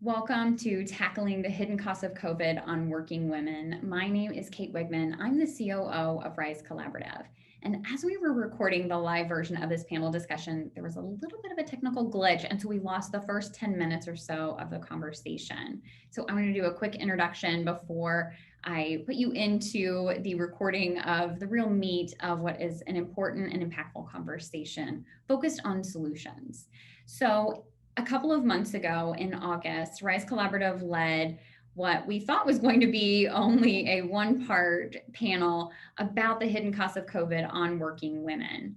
Welcome to Tackling the Hidden Costs of COVID on Working Women. My name is Kate Wigman. I'm the COO of Rise Collaborative. And as we were recording the live version of this panel discussion, there was a little bit of a technical glitch, and so we lost the first 10 minutes or so of the conversation. So I'm going to do a quick introduction before I put you into the recording of the real meat of what is an important and impactful conversation focused on solutions. So a couple of months ago in August, Rise Collaborative led what we thought was going to be only a one-part panel about the hidden costs of COVID on working women.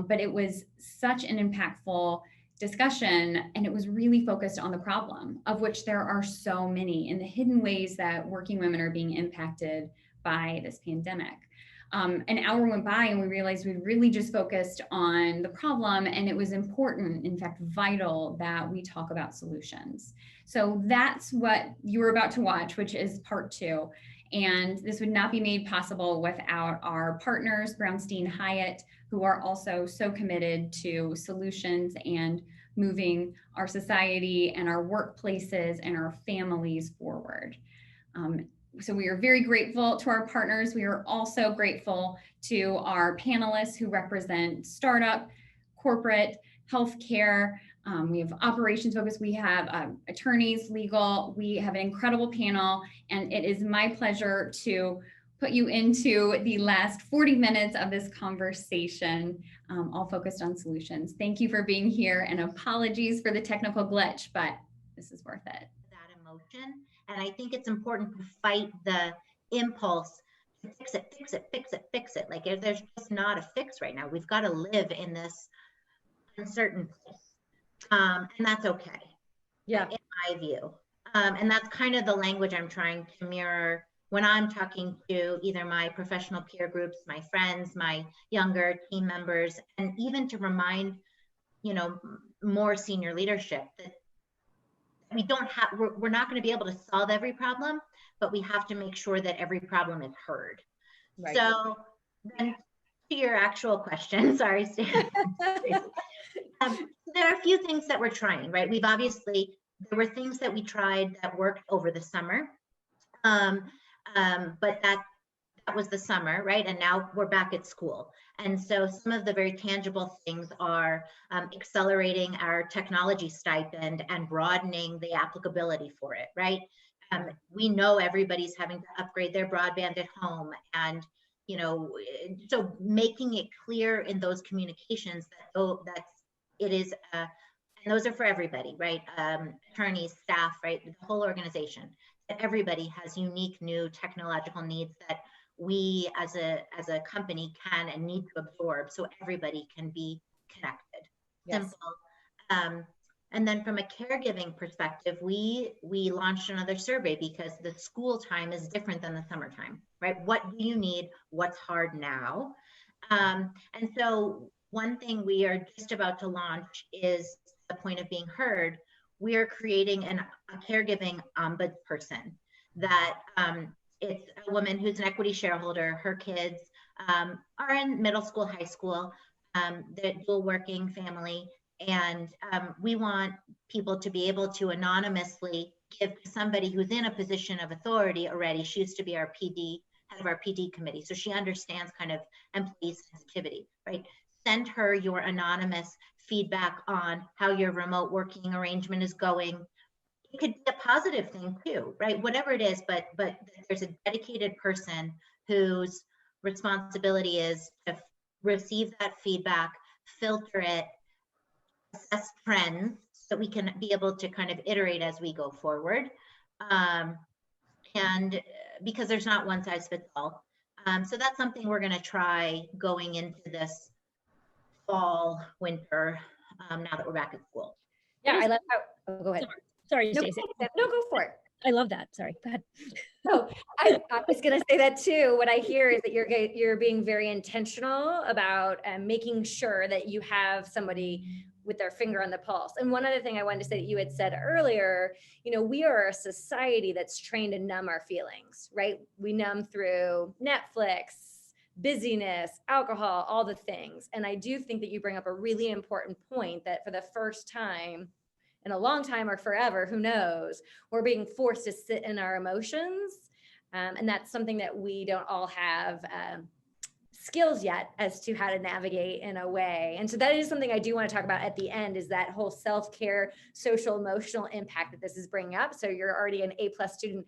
But it was such an impactful discussion, and it was really focused on the problem, of which there are so many, and the hidden ways that working women are being impacted by this pandemic. An hour went by and we realized we really just focused on the problem, and it was important, in fact, vital, that we talk about solutions. So that's what you were about to watch, which is part 2. And this would not be made possible without our partners, Brownstein, Hyatt, who are also so committed to solutions and moving our society and our workplaces and our families forward. So we are very grateful to our partners. We are also grateful to our panelists who represent startup, corporate, healthcare. We have operations focus. We have attorneys, legal. We have an incredible panel, and it is my pleasure to put you into the last 40 minutes of this conversation, all focused on solutions. Thank you for being here, and apologies for the technical glitch, but this is worth it. That emotion. And I think it's important to fight the impulse to fix it, fix it, fix it, fix it. Like there's just not a fix right now. We've got to live in this uncertain place. And that's okay. Yeah. In my view. And that's kind of the language I'm trying to mirror when I'm talking to either my professional peer groups, my friends, my younger team members, and even to remind, more senior leadership that we're not going to be able to solve every problem, but we have to make sure that every problem is heard. Right. So then to your actual question, sorry, Stacy. There are a few things that we're trying, right? There were things that we tried that worked over the summer, but that was the summer, right? And now we're back at school. And so some of the very tangible things are accelerating our technology stipend and broadening the applicability for it, right? We know everybody's having to upgrade their broadband at home, and so making it clear in those communications that it is, and those are for everybody, right? Attorneys, staff, right? The whole organization, that everybody has unique new technological needs that we as a company can and need to absorb, so everybody can be connected. Yes. Simple. And then from a caregiving perspective, we launched another survey because the school time is different than the summertime, right? What do you need? What's hard now? And so one thing we are just about to launch is the point of being heard. We are creating a caregiving ombudsperson that it's a woman who's an equity shareholder. Her kids are in middle school, high school. They're dual working family. And we want people to be able to anonymously give to somebody who's in a position of authority already. She used to be our PD, head of our PD committee. So she understands kind of employee sensitivity, right? Send her your anonymous feedback on how your remote working arrangement is going. It could be a positive thing too, right? Whatever it is, but there's a dedicated person whose responsibility is to receive that feedback, filter it, assess trends, so we can be able to kind of iterate as we go forward. And because there's not one size fits all. So that's something we're going to try going into this fall, winter, now that we're back at school. Yeah, I love how, oh, go ahead. Sorry, Stacy. No, go for it. I love that. Sorry, go ahead. Oh, I was going to say that too. What I hear is that you're being very intentional about making sure that you have somebody with their finger on the pulse. And one other thing I wanted to say that you had said earlier, we are a society that's trained to numb our feelings, right? We numb through Netflix, busyness, alcohol, all the things. And I do think that you bring up a really important point that for the first time in a long time or forever, who knows, we're being forced to sit in our emotions. And that's something that we don't all have skills yet as to how to navigate in a way. And so that is something I do want to talk about at the end, is that whole self-care, social, emotional impact that this is bringing up. So you're already an A+ student,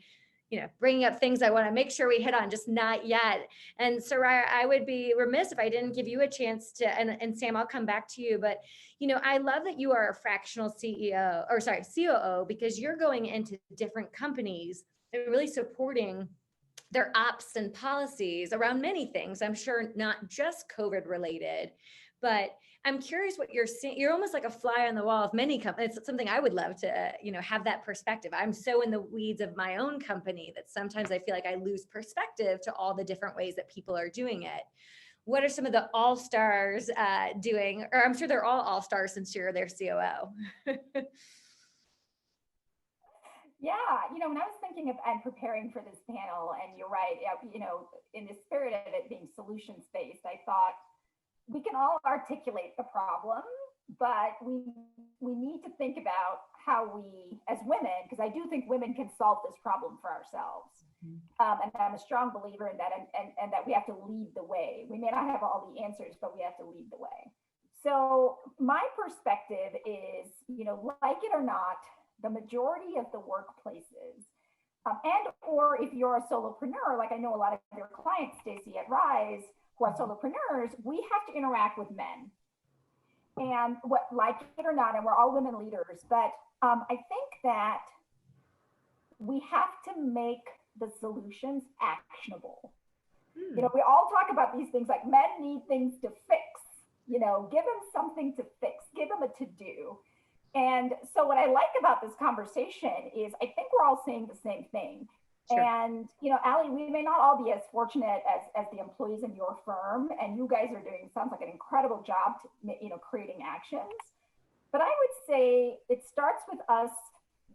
bringing up things I want to make sure we hit on, just not yet. And Suraya, I would be remiss if I didn't give you a chance to, and Sam, I'll come back to you, but I love that you are a fractional COO, because you're going into different companies and really supporting their ops and policies around many things. I'm sure not just COVID related, but I'm curious what you're seeing. You're almost like a fly on the wall of many companies. It's something I would love to, have that perspective. I'm so in the weeds of my own company that sometimes I feel like I lose perspective to all the different ways that people are doing it. What are some of the all-stars doing? Or I'm sure they're all all-stars since you're their COO. Yeah, when I was thinking of and preparing for this panel, and you're right, in the spirit of it being solutions-based, I thought we can all articulate the problem, but we need to think about how we, as women, because I do think women can solve this problem for ourselves. And I'm a strong believer in that, and that we have to lead the way. We may not have all the answers, but we have to lead the way. So my perspective is, like it or not, the majority of the workplaces, and or if you're a solopreneur, like I know a lot of your clients, Stacy, at Rise, who are solopreneurs, we have to interact with men. And like it or not, and we're all women leaders, but I think that we have to make the solutions actionable. We all talk about these things like men need things to fix, give them something to fix, give them a to-do. And so what I like about this conversation is I think we're all saying the same thing. Sure. And, Allie, we may not all be as fortunate as the employees in your firm, and you guys are doing, sounds like an incredible job to, creating actions. But I would say it starts with us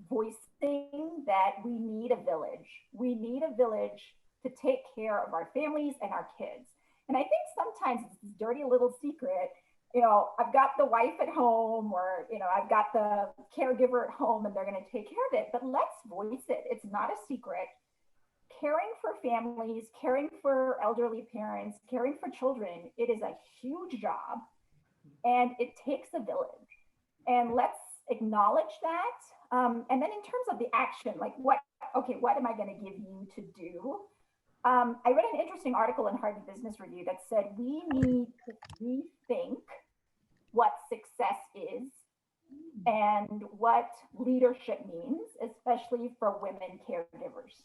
voicing that we need a village. We need a village to take care of our families and our kids. And I think sometimes it's this dirty little secret. I've got the wife at home, or, I've got the caregiver at home, and they're going to take care of it. But let's voice it. It's not a secret. Caring for families, caring for elderly parents, caring for children, it is a huge job, and it takes a village. And let's acknowledge that. And then in terms of the action, like what am I going to give you to do? I read an interesting article in Harvard Business Review that said we need to rethink what success is and what leadership means, especially for women caregivers.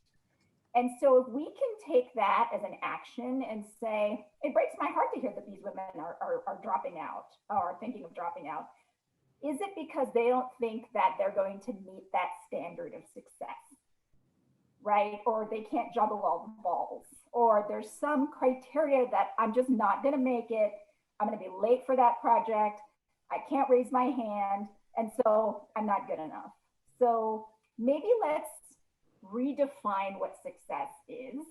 And so if we can take that as an action and say, it breaks my heart to hear that these women are dropping out or thinking of dropping out. Is it because they don't think that they're going to meet that standard of success? Right? Or they can't juggle all the balls, or there's some criteria that I'm just not going to make it. I'm going to be late for that project. I can't raise my hand. And so I'm not good enough. So maybe let's redefine what success is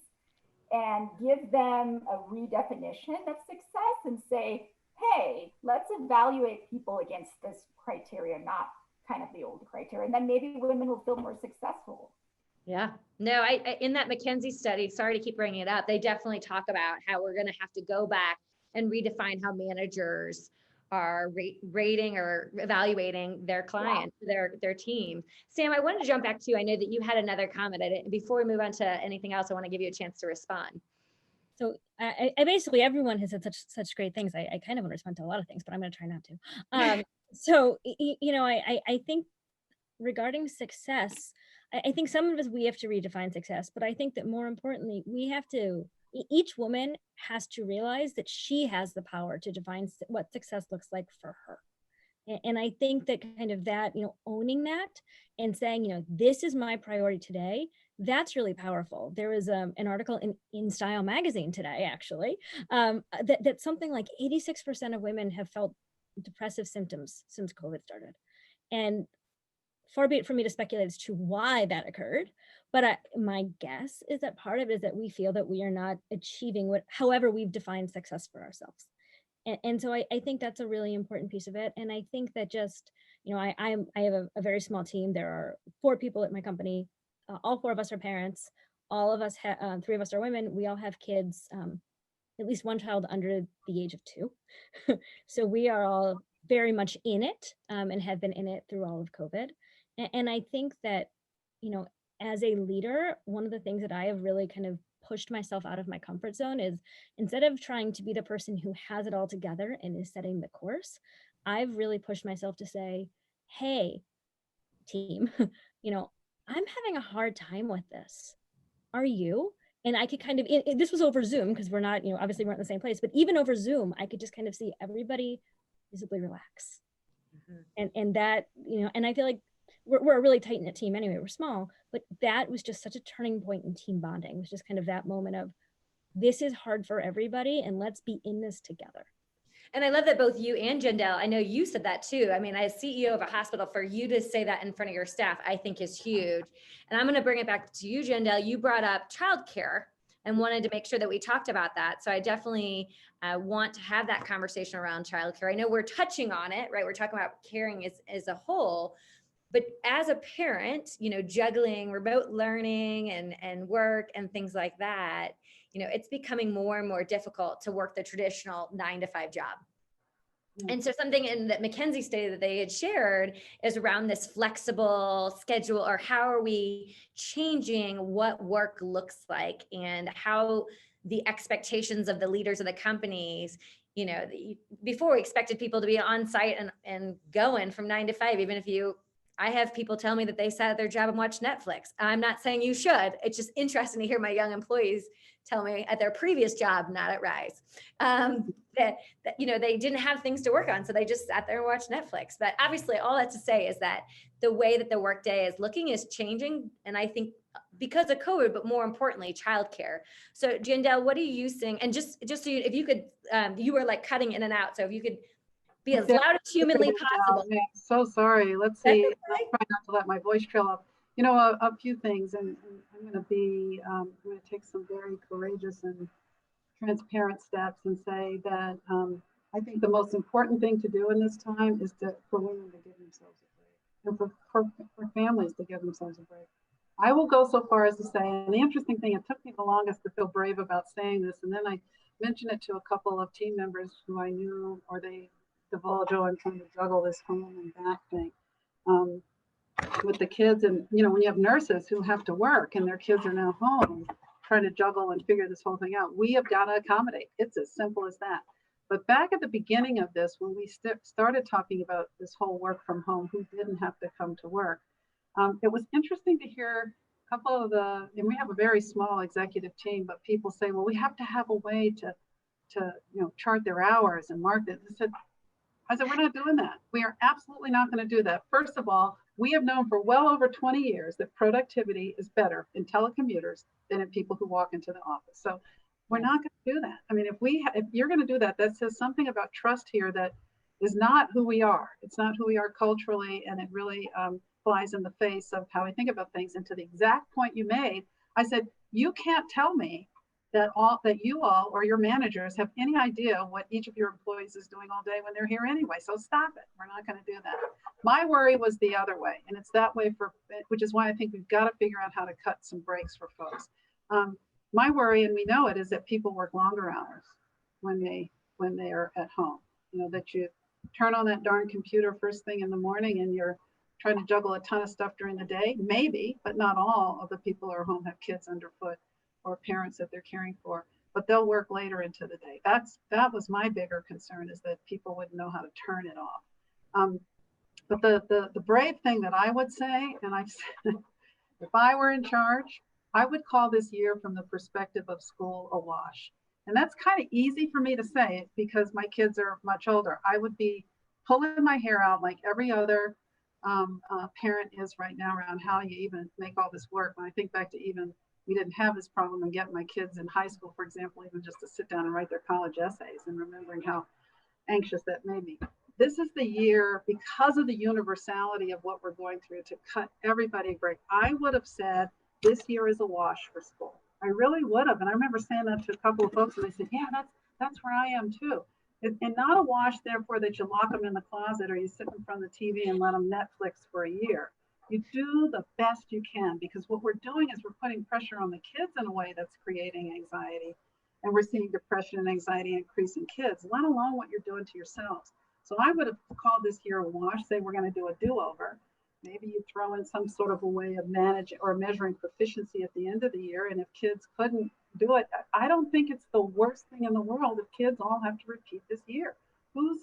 and give them a redefinition of success and say, hey, let's evaluate people against this criteria, not kind of the old criteria. And then maybe women will feel more successful. Yeah, no, I in that McKinsey study, sorry to keep bringing it up, they definitely talk about how we're going to have to go back and redefine how managers are rating or evaluating their client, their team. Sam, I wanted to jump back to you. I know that you had another comment. Before we move on to anything else, I want to give you a chance to respond. So I basically, everyone has said such great things. I kind of want to respond to a lot of things, but I'm going to try not to. So, I think regarding success, I think some of us, we have to redefine success, but I think that more importantly, each woman has to realize that she has the power to define what success looks like for her. And I think that kind of that, owning that and saying, this is my priority today, that's really powerful. There was an article in Style magazine today, actually, that something like 86% of women have felt depressive symptoms since COVID started. And far be it for me to speculate as to why that occurred, but my guess is that part of it is that we feel that we are not achieving however we've defined success for ourselves. And so I think that's a really important piece of it. And I think that just, I have a very small team. There are 4 people at my company. All 4 of us are parents. All of us, 3 of us are women. We all have kids, at least one child under the age of 2. So we are all very much in it, and have been in it through all of COVID. And I think that, as a leader, one of the things that I have really kind of pushed myself out of my comfort zone is, instead of trying to be the person who has it all together and is setting the course, I've really pushed myself to say, hey, team, I'm having a hard time with this. Are you? And I could kind of, this was over Zoom because we're not, obviously we're not in the same place, but even over Zoom, I could just kind of see everybody visibly relax. And that, and I feel like we're a really tight knit team anyway, we're small, but that was just such a turning point in team bonding. It was just kind of that moment of, this is hard for everybody and let's be in this together. And I love that both you and Jandel, I know you said that too. I mean, as CEO of a hospital, for you to say that in front of your staff, I think is huge. And I'm going to bring it back to you, Jandel. You brought up childcare and wanted to make sure that we talked about that. So I definitely want to have that conversation around childcare. I know we're touching on it, right? We're talking about caring as a whole, but as a parent, juggling remote learning and work and things like that, it's becoming more and more difficult to work the traditional 9-to-5 job. And so something in that McKinsey study that they had shared is around this flexible schedule, or how are we changing what work looks like, and how the expectations of the leaders of the companies, before we expected people to be on site and going from 9 to 5, even if I have people tell me that they sat at their job and watched Netflix. I'm not saying you should. It's just interesting to hear my young employees tell me at their previous job, not at Rise, that they didn't have things to work on. So they just sat there and watched Netflix. But obviously all that to say is that the way that the workday is looking is changing. And I think because of COVID, but more importantly, childcare. So Jandel, what are you seeing? And just so if you could, you were like cutting in and out. So if you could be as loud as humanly possible. I'm so sorry. Let's see. Okay. I'll try not to let my voice trail up. A few things, and I'm going to take some very courageous and transparent steps and say that I think the most important thing to do in this time is for women to give themselves a break, and for families to give themselves a break. I will go so far as to say, and the interesting thing, it took me the longest to feel brave about saying this, and then I mentioned it to a couple of team members who I knew, or they divulge, I'm trying to juggle this home and back thing with the kids. And when you have nurses who have to work and their kids are now home trying to juggle and figure this whole thing out, we have got to accommodate. It's as simple as that. But back at the beginning of this, when we started talking about this whole work from home, who didn't have to come to work, it was interesting to hear a couple of and we have a very small executive team, but people say, well, we have to have a way to chart their hours and mark it. I said, we're not doing that. We are absolutely not going to do that. First of all, we have known for well over 20 years that productivity is better in telecommuters than in people who walk into the office. So we're not going to do that. I mean, if you're going to do that, that says something about trust here that is not who we are. It's not who we are culturally, and it really flies in the face of how we think about things. And to the exact point you made, I said, you can't tell me that you all or your managers have any idea what each of your employees is doing all day when they're here anyway. So stop it. We're not going to do that. My worry was the other way, and it's that way which is why I think we've got to figure out how to cut some breaks for folks. My worry, and we know it, is that people work longer hours when they are at home. That you turn on that darn computer first thing in the morning and you're trying to juggle a ton of stuff during the day. Maybe, but not all of the people who are home have kids underfoot or parents that they're caring for, but they'll work later into the day. That was my bigger concern, is that people wouldn't know how to turn it off. But the brave thing that I would say, and I've said, if I were in charge, I would call this year from the perspective of school a wash. And that's kind of easy for me to say because my kids are much older. I would be pulling my hair out like every other parent is right now around how you even make all this work. When I think back to we didn't have this problem in getting my kids in high school, for example, even just to sit down and write their college essays, and remembering how anxious that made me. This is the year, because of the universality of what we're going through, to cut everybody a break. I would have said this year is a wash for school. I really would have. And I remember saying that to a couple of folks, and they said, yeah, that's where I am too. And not a wash, therefore, that you lock them in the closet or you sit in front of the TV and let them Netflix for a year. You do the best you can, because what we're doing is we're putting pressure on the kids in a way that's creating anxiety. And we're seeing depression and anxiety increase in kids, let alone what you're doing to yourselves. So I would have called this year a wash, say we're going to do a do-over. Maybe you throw in some sort of a way of managing or measuring proficiency at the end of the year. And if kids couldn't do it, I don't think it's the worst thing in the world if kids all have to repeat this year. Who's,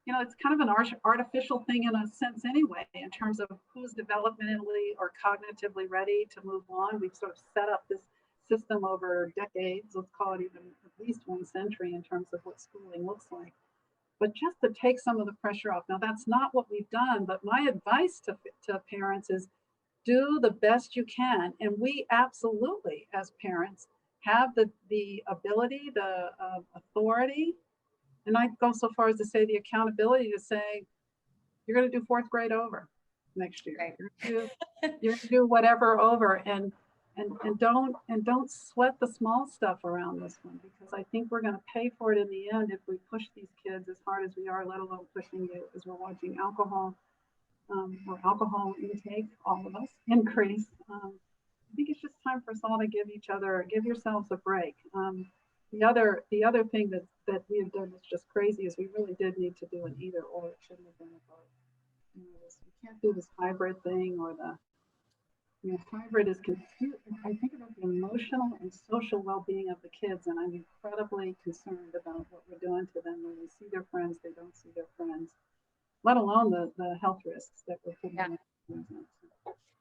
it's kind of an artificial thing in a sense anyway, in terms of who's developmentally or cognitively ready to move on. We've sort of set up this system over decades, let's call it even at least 1 century, in terms of what schooling looks like. But just to take some of the pressure off. Now, that's not what we've done, but my advice to parents is do the best you can. And we absolutely, as parents, have the ability, the authority, and I go so far as to say the accountability to say, you're going to do 4th grade over next year. Right. You're going to do whatever over, and don't sweat the small stuff around this one, because I think we're going to pay for it in the end if we push these kids as hard as we are, let alone pushing it as we're watching alcohol or alcohol intake, all of us, increase. I think it's just time for us all to give yourselves a break. The other thing that we have done that's just crazy is we really did need to do an either or. It shouldn't have been a both. We can't do this hybrid thing, or hybrid is confused. I think about the emotional and social well-being of the kids, and I'm incredibly concerned about what we're doing to them when they see their friends, they don't see their friends, let alone the health risks that we're putting in.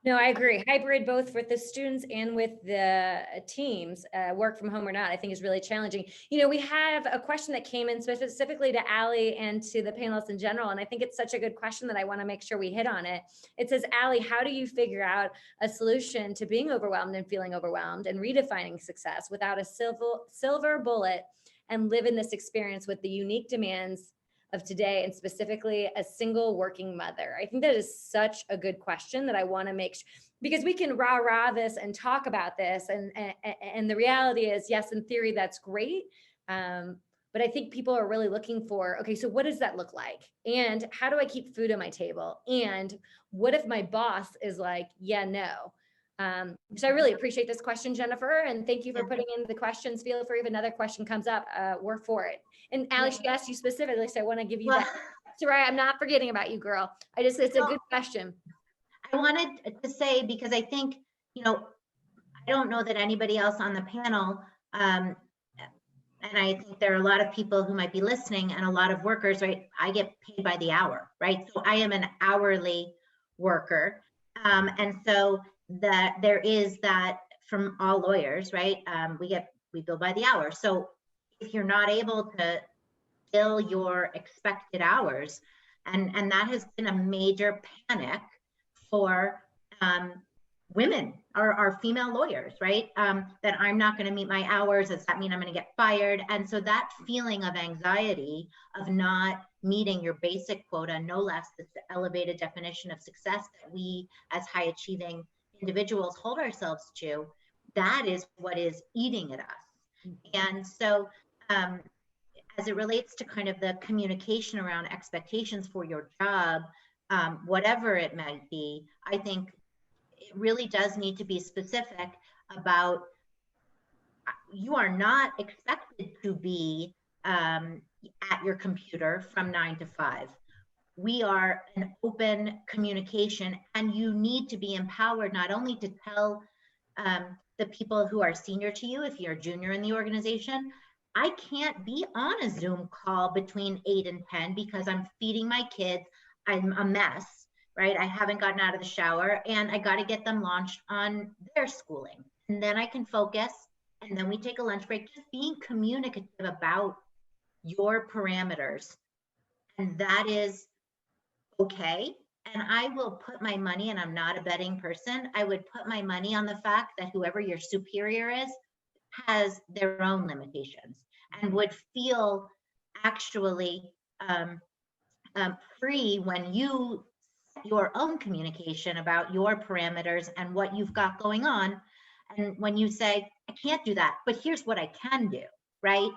No, I agree. Hybrid, both with the students and with the teams, work from home or not, I think is really challenging. We have a question that came in specifically to Allie and to the panelists in general, and I think it's such a good question that I want to make sure we hit on it. It says, Allie, how do you figure out a solution to being overwhelmed and feeling overwhelmed and redefining success without a silver bullet, and live in this experience with the unique demands of today, and specifically a single working mother? I think that is such a good question that I want to make sure, because we can rah this and talk about this, and the reality is, yes, in theory that's great, but I think people are really looking for, okay, so what does that look like, and how do I keep food on my table, and what if my boss is like, yeah, no. So I really appreciate this question, Jennifer, and thank you for putting in the questions. Feel free if another question comes up, we're for it. And Alex, she asked you specifically, so I want to give you that. Suraya, I'm not forgetting about you, girl. It's a good question. I wanted to say, because I think, I don't know that anybody else on the panel, and I think there are a lot of people who might be listening, and a lot of workers, right? I get paid by the hour, right? So I am an hourly worker. And so that there is that from all lawyers, right? We bill by the hour. So if you're not able to fill your expected hours, and that has been a major panic for women, our female lawyers, right? That I'm not going to meet my hours. Does that mean I'm going to get fired? And so that feeling of anxiety of not meeting your basic quota, no less, this elevated definition of success that we as high achieving individuals hold ourselves to, that is what is eating at us. And so as it relates to kind of the communication around expectations for your job, whatever it might be, I think it really does need to be specific about, you are not expected to be at your computer from 9 to 5. We are an open communication, and you need to be empowered not only to tell the people who are senior to you, if you're junior in the organization, I can't be on a Zoom call between 8 and 10 because I'm feeding my kids. I'm a mess, right? I haven't gotten out of the shower, and I got to get them launched on their schooling. And then I can focus, and then we take a lunch break. Just being communicative about your parameters. And that is okay. And I will put my money, and I'm not a betting person, I would put my money on the fact that whoever your superior is has their own limitations, and would feel actually free when you set your own communication about your parameters and what you've got going on. And when you say, I can't do that, but here's what I can do, right?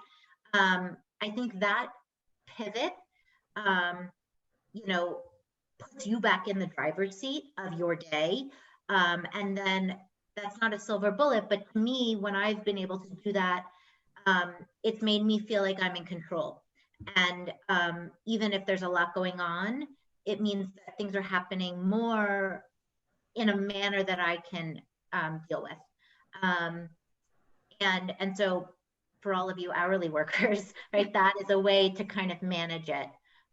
I think that pivot, you know, puts you back in the driver's seat of your day. And then that's not a silver bullet, but to me, when I've been able to do that, it's made me feel like I'm in control. And even if there's a lot going on, it means that things are happening more in a manner that I can deal with. And so for all of you hourly workers, right, that is a way to kind of manage it.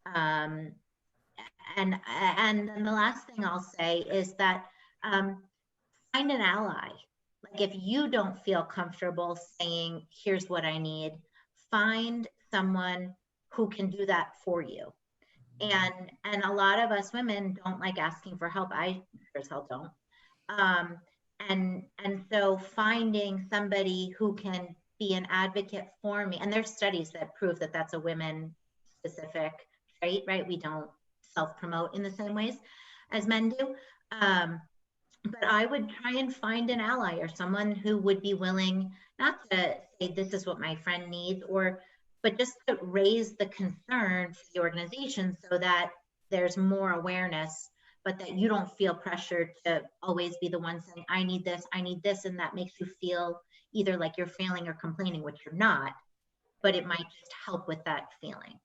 And then the last thing I'll say is that find an ally. Like if you don't feel comfortable saying, here's what I need, find someone who can do that for you. And a lot of us women don't like asking for help. I sure as hell don't. And so finding somebody who can be an advocate for me, and there's studies that prove that that's a women specific trait, right? We don't self-promote in the same ways as men do. But I would try and find an ally or someone who would be willing not to say, this is what my friend needs, but just to raise the concern for the organization so that there's more awareness, but that you don't feel pressured to always be the one saying, I need this, and that makes you feel either like you're failing or complaining, which you're not, but it might just help with that feeling.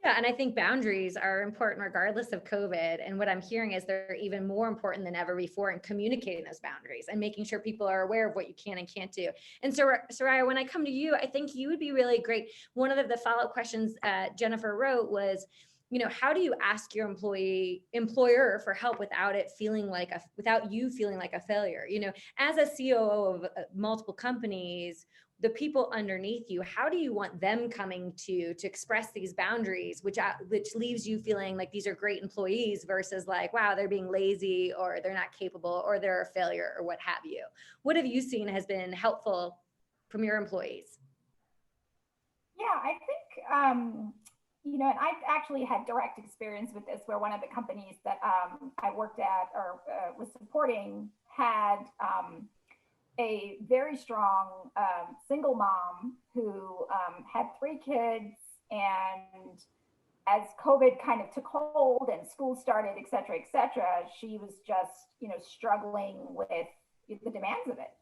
Yeah, and I think boundaries are important regardless of COVID. And what I'm hearing is they're even more important than ever before in communicating those boundaries and making sure people are aware of what you can and can't do. And so, Suraya, when I come to you, I think you would be really great. One of the follow-up questions Jennifer wrote was, you know, how do you ask your employer for help without you feeling like a failure? You know, as a COO of multiple companies, the people underneath you, how do you want them coming to express these boundaries, which leaves you feeling like these are great employees versus like, wow, they're being lazy or they're not capable or they're a failure or what have you? What have you seen has been helpful from your employees? Yeah, I think, you know, and I've actually had direct experience with this where one of the companies that I worked at or was supporting had a very strong single mom who had 3 kids, and as COVID kind of took hold and school started, et cetera, she was just, you know, struggling with the demands of it.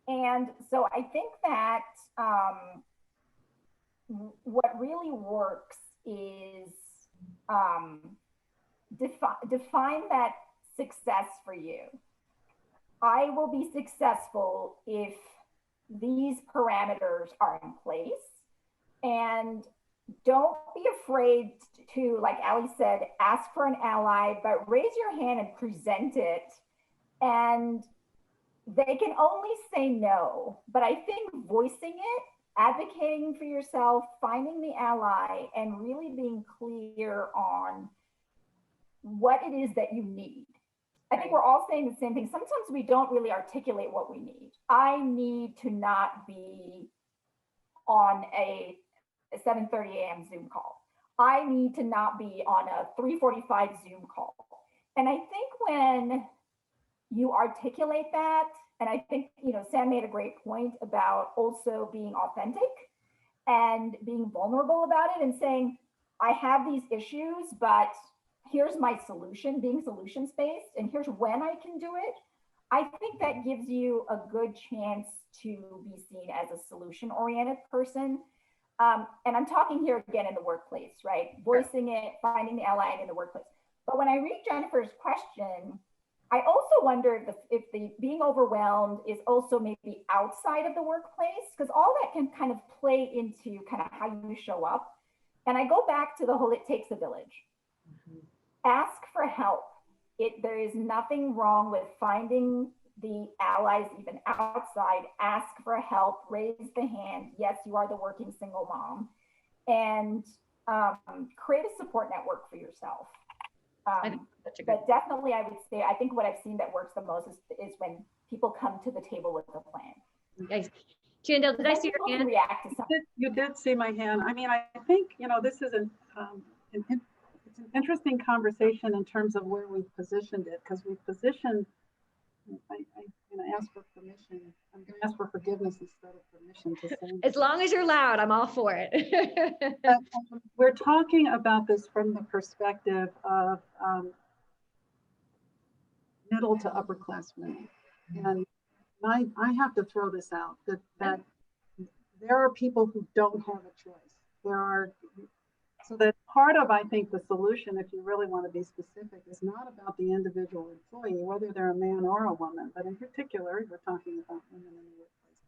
And so I think that what really works is define that success for you. I will be successful if these parameters are in place, and don't be afraid to, like Ali said, ask for an ally, but raise your hand and present it. And they can only say no, but I think voicing it, advocating for yourself, finding the ally, and really being clear on what it is that you need. I think we're all saying the same thing. Sometimes we don't really articulate what we need. I need to not be on a 7:30 a.m. Zoom call. I need to not be on a 3:45 Zoom call. And I think when you articulate that, and I think, you know, Sam made a great point about also being authentic and being vulnerable about it and saying, I have these issues, but here's my solution, being solutions-based, and here's when I can do it. I think that gives you a good chance to be seen as a solution-oriented person. And I'm talking here again in the workplace, right? Voicing it, finding the ally in the workplace. But when I read Jennifer's question, I also wonder if the being overwhelmed is also maybe outside of the workplace, because all that can kind of play into kind of how you show up. And I go back to the whole, it takes a village. Ask for help. There is nothing wrong with finding the allies even outside. Ask for help, raise the hand. Yes, you are the working single mom, and create a support network for yourself. But definitely I would say, I think what I've seen that works the most is when people come to the table with a plan. Nice. Jandel, did I see your hand? React to something. You did see my hand. I mean, I think, you know, this is it's an interesting conversation in terms of where we've positioned it, because we've positioned I'm going to ask for permission. I'm going to ask for forgiveness instead of permission to say. As long as you're loud, I'm all for it. We're talking about this from the perspective of middle to upper class women. And I have to throw this out, that there are people who don't have a choice. So that part of, I think, the solution, if you really want to be specific, is not about the individual employee, whether they're a man or a woman, but in particular, we're talking about women in the workplace.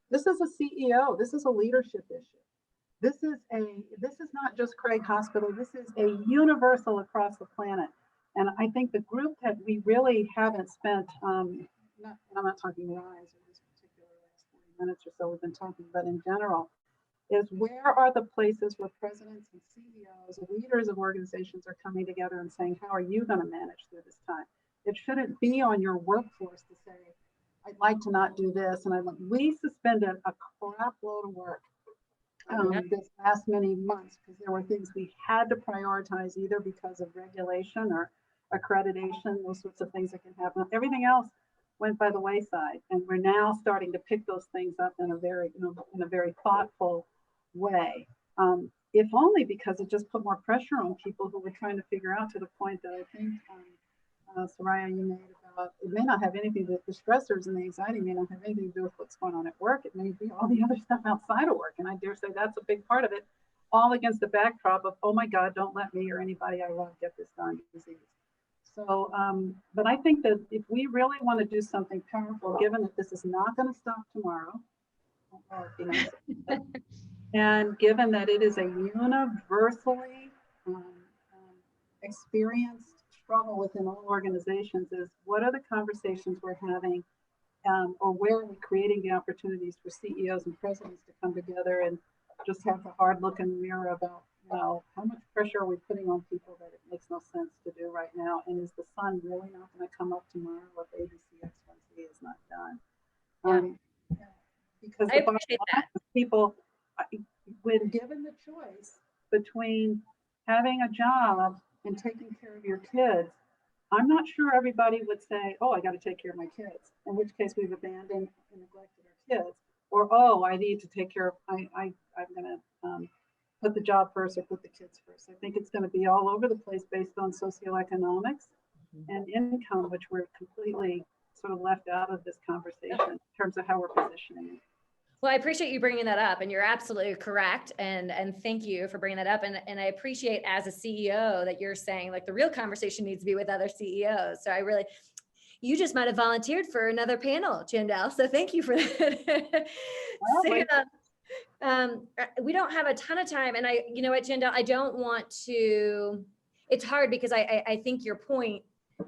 This is a CEO. This is a leadership issue. This is not just Craig Hospital. This is a universal across the planet. And I think the group that we really haven't spent, and I'm not talking RISE or this particular last 40 minutes or so we've been talking, but in general, is where are the places where presidents and CEOs, leaders of organizations are coming together and saying, how are you going to manage through this time? It shouldn't be on your workforce to say, I'd like to not do this. And we suspended a crap load of work this last many months because there were things we had to prioritize either because of regulation or accreditation, those sorts of things that can happen. Everything else went by the wayside, and we're now starting to pick those things up in a very thoughtful way. If only because it just put more pressure on people who were trying to figure out, to the point that I think Suraya, you made about, it may not have anything to do with the stressors, and the anxiety may not have anything to do with what's going on at work. It may be all the other stuff outside of work, and I dare say that's a big part of it, all against the backdrop of, oh my God, don't let me or anybody I love get this darn disease. So, but I think that if we really want to do something powerful, given that this is not going to stop tomorrow, and given that it is a universally experienced struggle within all organizations, is what are the conversations we're having, or where are we creating the opportunities for CEOs and presidents to come together and just have a hard look in the mirror about, how much pressure are we putting on people that it makes no sense to do right now? And is the sun really not going to come up tomorrow if ABC X1Z is not done? Because the bottom line is people, when given the choice between having a job and taking care of your kids, I'm not sure everybody would say, oh, I got to take care of my kids, in which case we've abandoned and neglected our kids. Or, oh, I need to take care of, I'm going to put the job first or put the kids first. I think it's going to be all over the place based on socioeconomics and income, which we're completely sort of left out of this conversation in terms of how we're positioning it. Well, I appreciate you bringing that up, and you're absolutely correct. And thank you for bringing that up. And I appreciate, as a CEO, that you're saying, like, the real conversation needs to be with other CEOs. So you just might have volunteered for another panel, Jandel. So thank you for that. We don't have a ton of time, and you know what, Jandel, I don't want to, it's hard because I think your point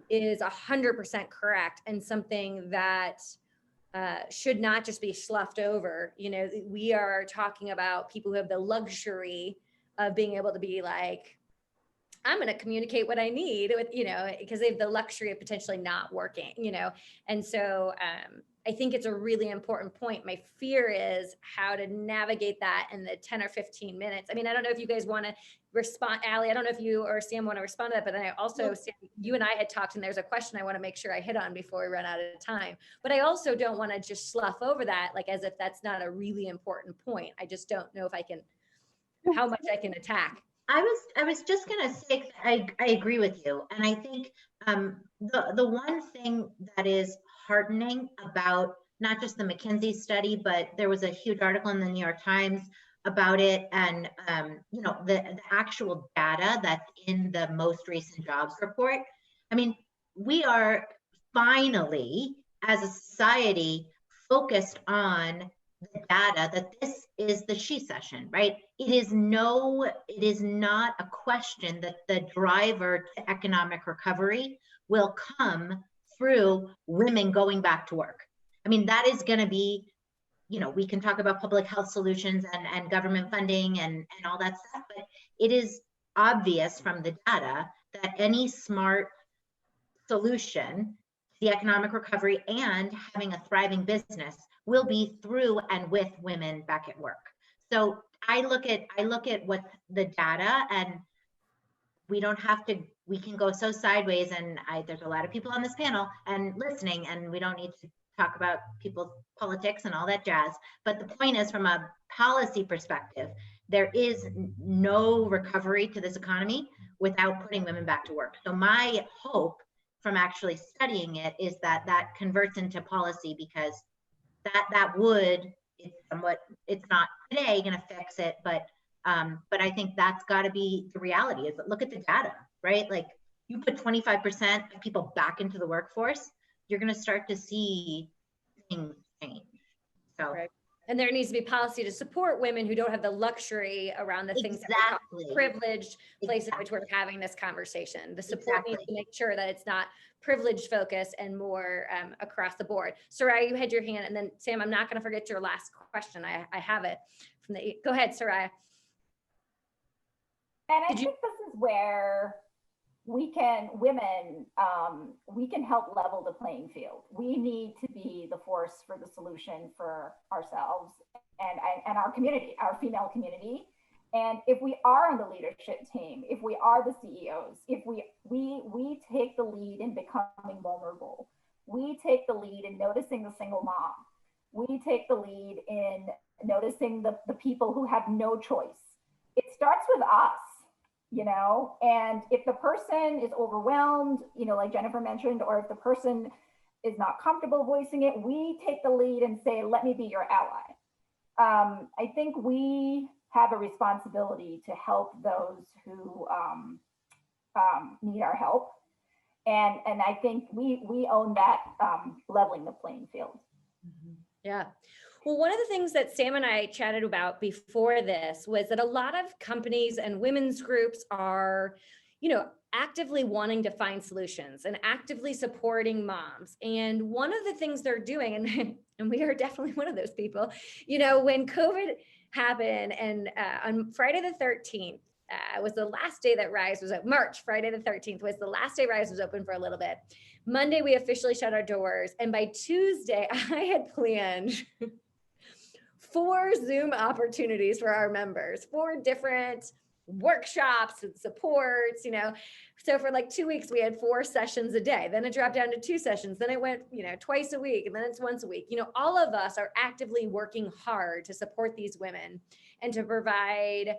is 100% correct, and something that should not just be sloughed over. We are talking about people who have the luxury of being able to be like, I'm going to communicate what I need with, because they have the luxury of potentially not working, and so I think it's a really important point. My fear is how to navigate that in the 10 or 15 minutes. I mean, I don't know if you guys want to respond, Allie, I don't know if you or Sam want to respond to that, but then I also, Sam, you and I had talked, and there's a question I want to make sure I hit on before we run out of time. But I also don't want to just slough over that, like as if that's not a really important point. I just don't know if I can, how much I can attack. I was just going to say, I agree with you. And I think the one thing that is heartening about not just the McKinsey study, but there was a huge article in the New York Times about it, and the actual data that's in the most recent jobs report. I mean, we are finally, as a society, focused on the data that this is the she session, right? It is not a question that the driver to economic recovery will come through women going back to work. I mean, that is going to be, we can talk about public health solutions and government funding and all that stuff, but it is obvious from the data that any smart solution to the economic recovery and having a thriving business will be through and with women back at work. So I look at what the data, and we don't have to, we can go so sideways, and there's a lot of people on this panel and listening, and we don't need to talk about people's politics and all that jazz. But the point is, from a policy perspective, there is no recovery to this economy without putting women back to work. So my hope from actually studying it is that that converts into policy, because that would, it's not today going to fix it, but I think that's got to be the reality. Is look at the data, right? Like, you put 25% of people back into the workforce, you're going to start to see things change. So. Right. And there needs to be policy to support women who don't have the luxury around the things that we call privileged places in which we're having this conversation. The support needs to make sure that it's not privileged focus and more across the board. Suraya, you had your hand, and then Sam, I'm not going to forget your last question. I have it from the, go ahead, Suraya. And I think this is where we can, women, we can help level the playing field. We need to be the force for the solution for ourselves and our community, our female community. And if we are on the leadership team, if we are the CEOs, if we take the lead in becoming vulnerable, we take the lead in noticing the single mom, we take the lead in noticing the people who have no choice. It starts with us. You know, and if the person is overwhelmed, you know, like Jennifer mentioned, or if the person is not comfortable voicing it, we take the lead and say, let me be your ally. I think we have a responsibility to help those who need our help. And I think we own that leveling the playing field. Yeah. Well, one of the things that Sam and I chatted about before this was that a lot of companies and women's groups are, you know, actively wanting to find solutions and actively supporting moms. And one of the things they're doing, and we are definitely one of those people, you know, when COVID happened, and on Friday the 13th, was the last day that Rise was open. Friday the 13th was the last day Rise was open for a little bit. Monday, we officially shut our doors. And by Tuesday, I had planned 4 Zoom opportunities for our members, 4 different workshops and supports, you know. So for like 2 weeks, we had 4 sessions a day. Then it dropped down to 2 sessions. Then it went, you know, twice a week, and then it's once a week. You know, all of us are actively working hard to support these women and to provide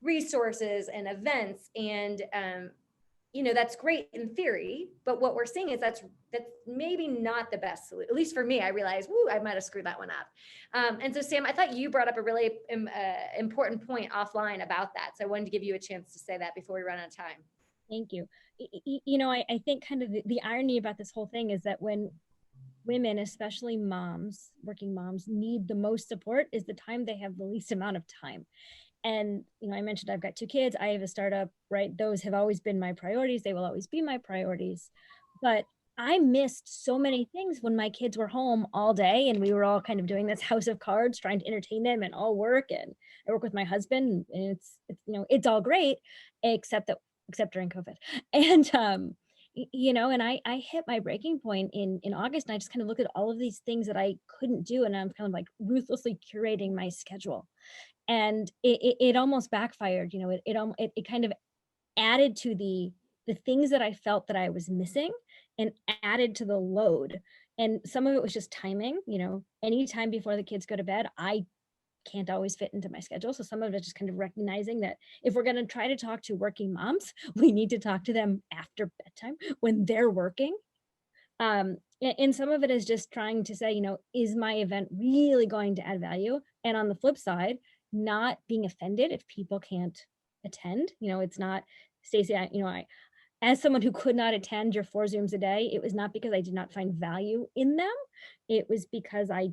resources and events. And, you know, that's great in theory, but what we're seeing is that's maybe not the best solution. At least for me, I realized, woo, I might've screwed that one up. And so Sam, I thought you brought up a really important point offline about that. So I wanted to give you a chance to say that before we run out of time. Thank you. You know, I think kind of the irony about this whole thing is that when women, especially moms, working moms, need the most support is the time they have the least amount of time. And, you know, I mentioned I've got 2 kids. I have a startup, right? Those have always been my priorities. They will always be my priorities. But I missed so many things when my kids were home all day and we were all kind of doing this house of cards, trying to entertain them and all work. And I work with my husband, and it's you know, it's all great, except during COVID. And, you know, and I hit my breaking point in August, and I just kind of looked at all of these things that I couldn't do. And I'm kind of like ruthlessly curating my schedule. And it almost backfired, you know, it kind of added to the things that I felt that I was missing and added to the load. And some of it was just timing, you know, anytime before the kids go to bed, I can't always fit into my schedule. So some of it is just kind of recognizing that if we're going to try to talk to working moms, we need to talk to them after bedtime when they're working. And some of it is just trying to say, you know, is my event really going to add value? And on the flip side, not being offended if people can't attend. You know, it's not, Stacy, I as someone who could not attend your 4 Zooms a day, it was not because I did not find value in them. It was because I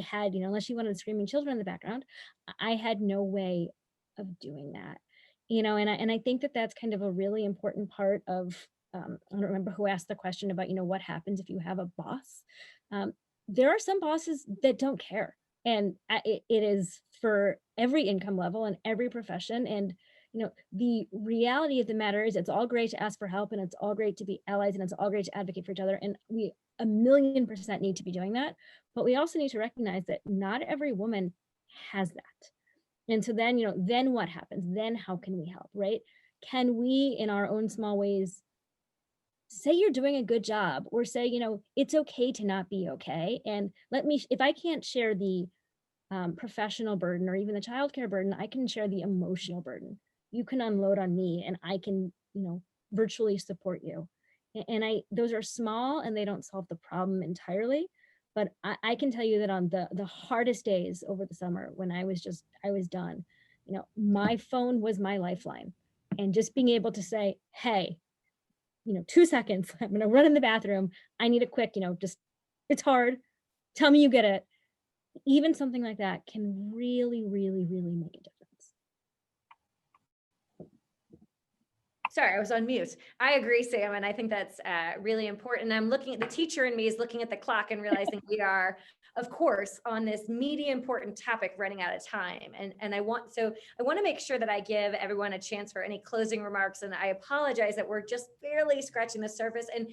had, you know, unless you wanted screaming children in the background, I had no way of doing that, you know. And I think that that's kind of a really important part of, I don't remember who asked the question about, you know, what happens if you have a boss. There are some bosses that don't care. And it is for every income level and every profession. And, you know, the reality of the matter is it's all great to ask for help, and it's all great to be allies, and it's all great to advocate for each other. And we 1,000,000% need to be doing that. But we also need to recognize that not every woman has that. And so then, you know, then what happens? Then how can we help, right? can we, in our own small ways, say you're doing a good job, or say, it's okay to not be okay. And if I can't share the professional burden or even the childcare burden, I can share the emotional burden. You can unload on me and I can, virtually support you. And those are small and they don't solve the problem entirely. But I can tell you that on the hardest days over the summer, when I was done, my phone was my lifeline. And just being able to say, hey, 2 seconds, I'm going to run in the bathroom. I need a quick, just, it's hard. Tell me you get it. Even something like that can really, really, really make a difference. Sorry, I was on mute. I agree, Sam, and I think that's really important. I'm looking at the teacher in me is looking at the clock and realizing we are, of course, on this meaty important topic running out of time. And I want to make sure that I give everyone a chance for any closing remarks. And I apologize that we're just barely scratching the surface. And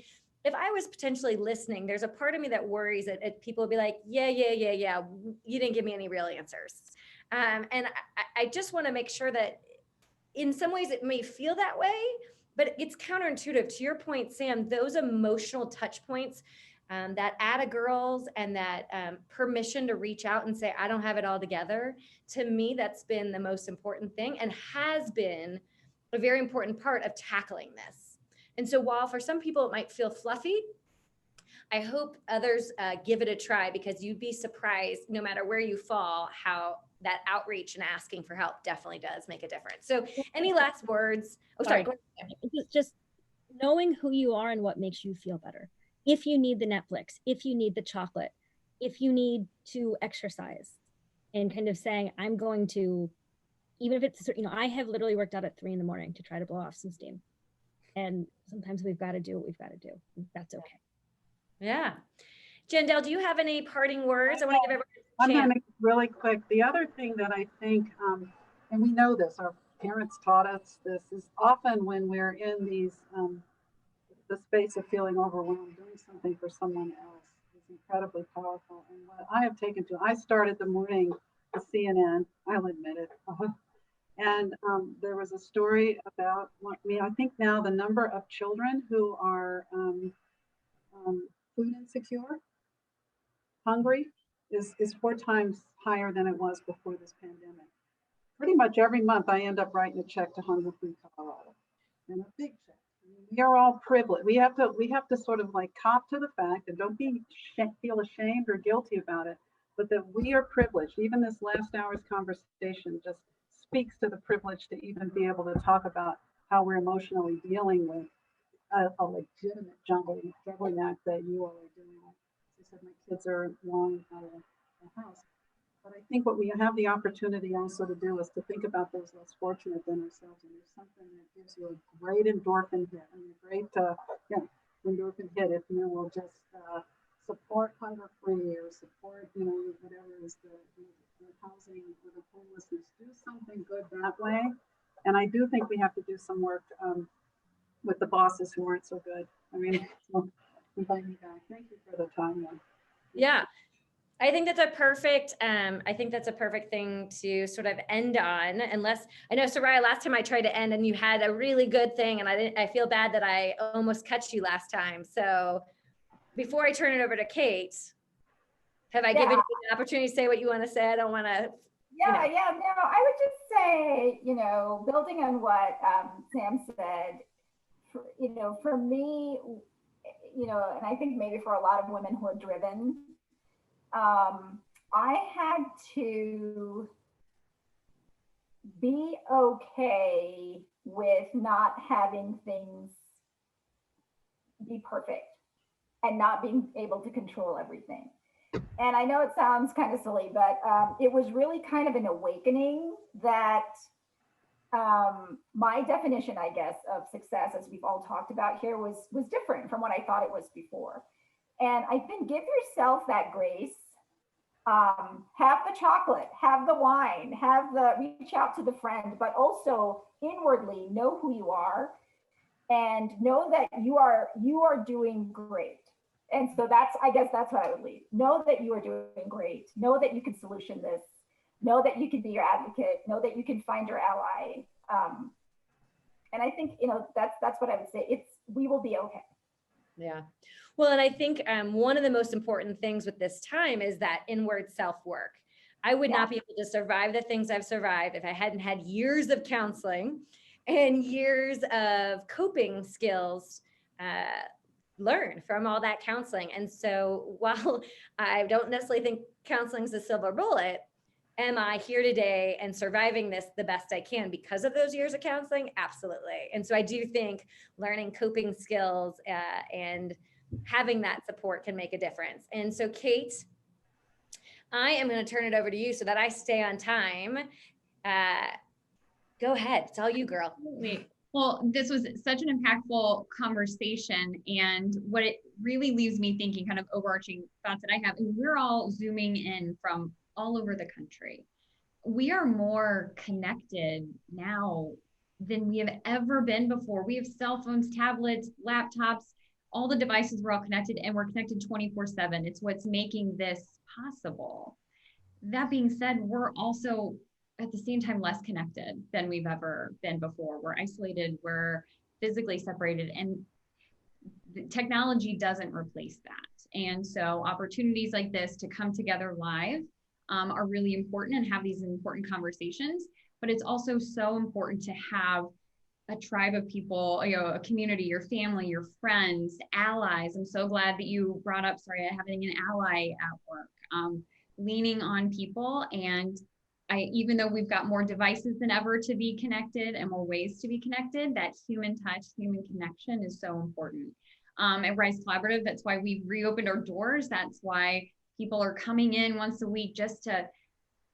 if I was potentially listening, there's a part of me that worries that people will be like, yeah, you didn't give me any real answers. And I just want to make sure that in some ways it may feel that way, but it's counterintuitive. To your point, Sam, those emotional touch points, that atta girls and that permission to reach out and say, I don't have it all together. To me, that's been the most important thing and has been a very important part of tackling this. And so while for some people it might feel fluffy, I hope others give it a try, because you'd be surprised, no matter where you fall, how that outreach and asking for help definitely does make a difference. So any last words? Oh, sorry. Just knowing who you are and what makes you feel better. If you need the Netflix, if you need the chocolate, if you need to exercise, and kind of saying, I'm going to, even if it's, I have literally worked out at 3 a.m. to try to blow off some steam. And sometimes we've got to do what we've got to do. That's okay. Yeah. Jandel, do you have any parting words? I want to give everyone a chance. I'm going to make it really quick. The other thing that I think, and we know this, our parents taught us this, is often when we're in these, the space of feeling overwhelmed, doing something for someone else is incredibly powerful. And what I have taken to, I started the morning with CNN, I'll admit it. And there was a story about, I think now the number of children who are food insecure, hungry, is 4 times higher than it was before this pandemic. Pretty much every month I end up writing a check to Hunger Free Colorado, and a big check. We are all privileged. We have to sort of like cop to the fact, and don't feel ashamed or guilty about it, but that we are privileged. Even this last hour's conversation just speaks to the privilege to even be able to talk about how we're emotionally dealing with a legitimate juggling act that you all are doing. As I said, my kids are long out of the house. But I think what we have the opportunity also to do is to think about those less fortunate than ourselves. And there's something that gives you a great endorphin hit. I mean, great endorphin hit if you will just support Hunger Free or support, whatever is the housing or the homelessness. Do something good that way. And I do think we have to do some work with the bosses who aren't so good. I mean, invite me back. Thank you for the time. Yeah. I think that's a perfect thing to sort of end on, unless, I know, Suraya, last time I tried to end and you had a really good thing, and I feel bad that I almost cut you last time. So before I turn it over to Kate, have I given you the opportunity to say what you want to say? I don't want to. No, I would just say, building on what Sam said, for me, and I think maybe for a lot of women who are driven, I had to be okay with not having things be perfect and not being able to control everything. And I know it sounds kind of silly, but it was really kind of an awakening that my definition, I guess, of success, as we've all talked about here, was different from what I thought it was before. And I think give yourself that grace. Have the chocolate, have the wine, reach out to the friend, but also inwardly know who you are and know that you are doing great. And so I guess that's what I would leave. Know that you are doing great. Know that you can solution this. Know that you can be your advocate. Know that you can find your ally. And I think, that's what I would say. We will be okay. Yeah. Well, and I think one of the most important things with this time is that inward self-work. I would not be able to survive the things I've survived if I hadn't had years of counseling and years of coping skills learned from all that counseling. And so while I don't necessarily think counseling is a silver bullet, am I here today and surviving this the best I can because of those years of counseling? Absolutely. And so I do think learning coping skills and having that support can make a difference. And so Kate, I am going to turn it over to you so that I stay on time. Go ahead. It's all you, girl. Well, this was such an impactful conversation. And what it really leaves me thinking, kind of overarching thoughts that I have, is we're all zooming in from all over the country. We are more connected now than we have ever been before. We have cell phones, tablets, laptops, all the devices, we're all connected, and we're connected 24/7. It's what's making this possible. That being said, we're also at the same time less connected than we've ever been before. We're isolated, we're physically separated, and technology doesn't replace that. And so opportunities like this to come together live are really important and have these important conversations. But it's also so important to have a tribe of people, a community, your family, your friends, allies. I'm so glad that you brought up, Suraya, having an ally at work, leaning on people. And even though we've got more devices than ever to be connected and more ways to be connected, that human touch, human connection is so important. At Rise Collaborative, that's why we've reopened our doors. That's why people are coming in once a week just to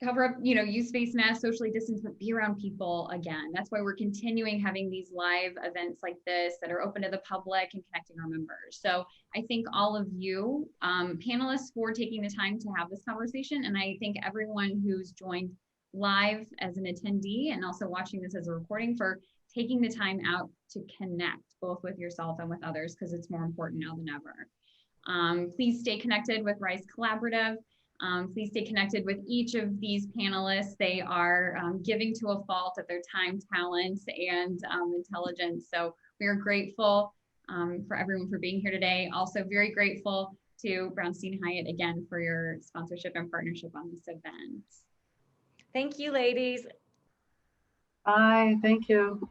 cover up, use face masks, socially distance, but be around people again. That's why we're continuing having these live events like this that are open to the public and connecting our members. So I thank all of you panelists for taking the time to have this conversation. And I thank everyone who's joined live as an attendee and also watching this as a recording for taking the time out to connect both with yourself and with others, because it's more important now than ever. Please stay connected with Rise Collaborative. Please stay connected with each of these panelists. They are giving to a fault of their time, talent, and intelligence. So we are grateful for everyone for being here today. Also very grateful to Brownstein Hyatt again for your sponsorship and partnership on this event. Thank you, ladies. Bye, thank you.